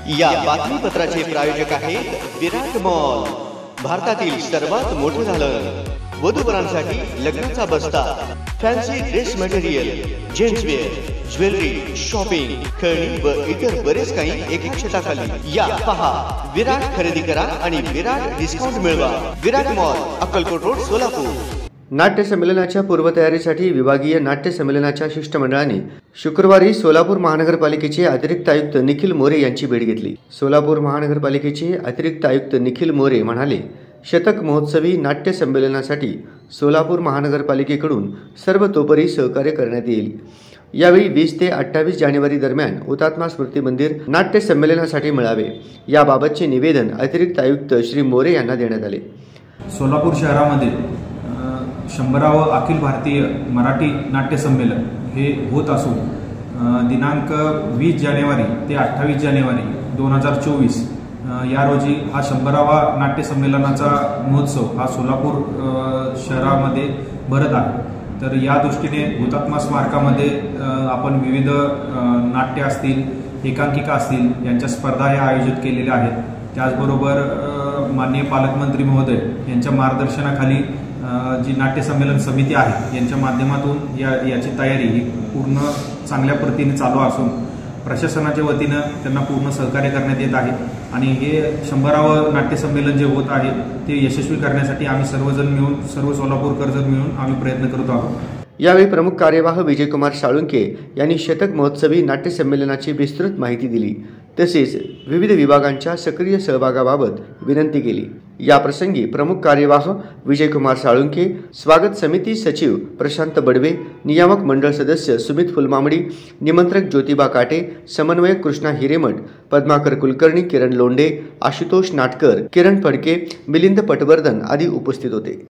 या बातमीपत्राचे प्रायोजक आहेत विराट मॉल, भारतातील सर्वात मोठे दालन, वधूवरांसाठी लग्नाचा बस्ता, fancy dress material, gentswear, jewellery, shopping, खेळणी व इतर बरेच काही एका छताखाली। या पहा, विराट खरेदी करा आणि विराट डिस्काउंट मिळवा। विराट मॉल, अक्कलकोट रोड, सोलापूर। नाट्य संमेलनाच्या पूर्वतयारीसाठी विभागीय नाट्य संमेलनाच्या शिष्टमंडळाने शुक्रवारी सोलापूर महानगरपालिकेचे अतिरिक्त आयुक्त निखिल मोरे यांची भेट घेतली। सोलापूर महानगरपालिकेचे अतिरिक्त आयुक्त निखिल मोरे म्हणाले, शतक महोत्सवी नाट्य संमेलनासाठी सोलापूर महानगरपालिकेकडून सर्वतोपरी सहकार्य करण्यात येईल। यावेळी 20 ते 28 जानेवारी दरम्यान हुतात्मा स्मृती मंदिर नाट्य संमेलनासाठी मिळावे, याबाबतचे निवेदन अतिरिक्त आयुक्त श्री मोरे यांना देण्यात आले। सोलापूर शहरामध्ये 100वे अखिल भारतीय मराठी नाट्य संमेलन हे होत असून दिनांक 20 जानेवारी ते 28 जानेवारी 2024 या रोजी हा 100वा नाट्य संमेलनाचा महोत्सव हा सोलापूर शहरामध्ये भरत आहे। तर या दृष्टीने हुतात्मा स्मारकामध्ये आपण विविध नाट्य असतील, एकांकिका असतील यांच्या स्पर्धा या आयोजित केलेल्या आहेत। त्याचबरोबर माननीय पालकमंत्री महोदय यांच्या मार्गदर्शनाखाली जी नाट्य संमेलन समिती आहे यांच्या माध्यमातून याची तयारी ही पूर्ण चांगल्या पद्धतीने चालू असून प्रशासनाच्या वतीनं त्यांना पूर्ण सहकार्य करण्यात येत आहे आणि हे 100वे नाट्य संमेलन जे होत आहे ते यशस्वी करण्यासाठी आम्ही सर्वजण मिळून, सर्व सोलापूरकर मिळून आम्ही प्रयत्न करत आहोत। यावेळी प्रमुख कार्यवाह विजयकुमार साळुंके यांनी शतक महोत्सवी नाट्य संमेलनाची विस्तृत माहिती दिली, तसेच विविध विभागांच्या सक्रिय सहभागाबाबत विनंती केली। या प्रसंगी प्रमुख कार्यवाह विजयकुमार साळुंके, स्वागत समिती सचिव प्रशांत बडवे, नियामक मंडळ सदस्य सुमित फुलमामडी, निमंत्रक ज्योतिबा काटे, समन्वयक कृष्णा हिरेमठ, पद्माकर कुलकर्णी, किरण लोंढे, आशुतोष नाटकर, किरण फडके, मिलिंद पटवर्धन आदी उपस्थित होते।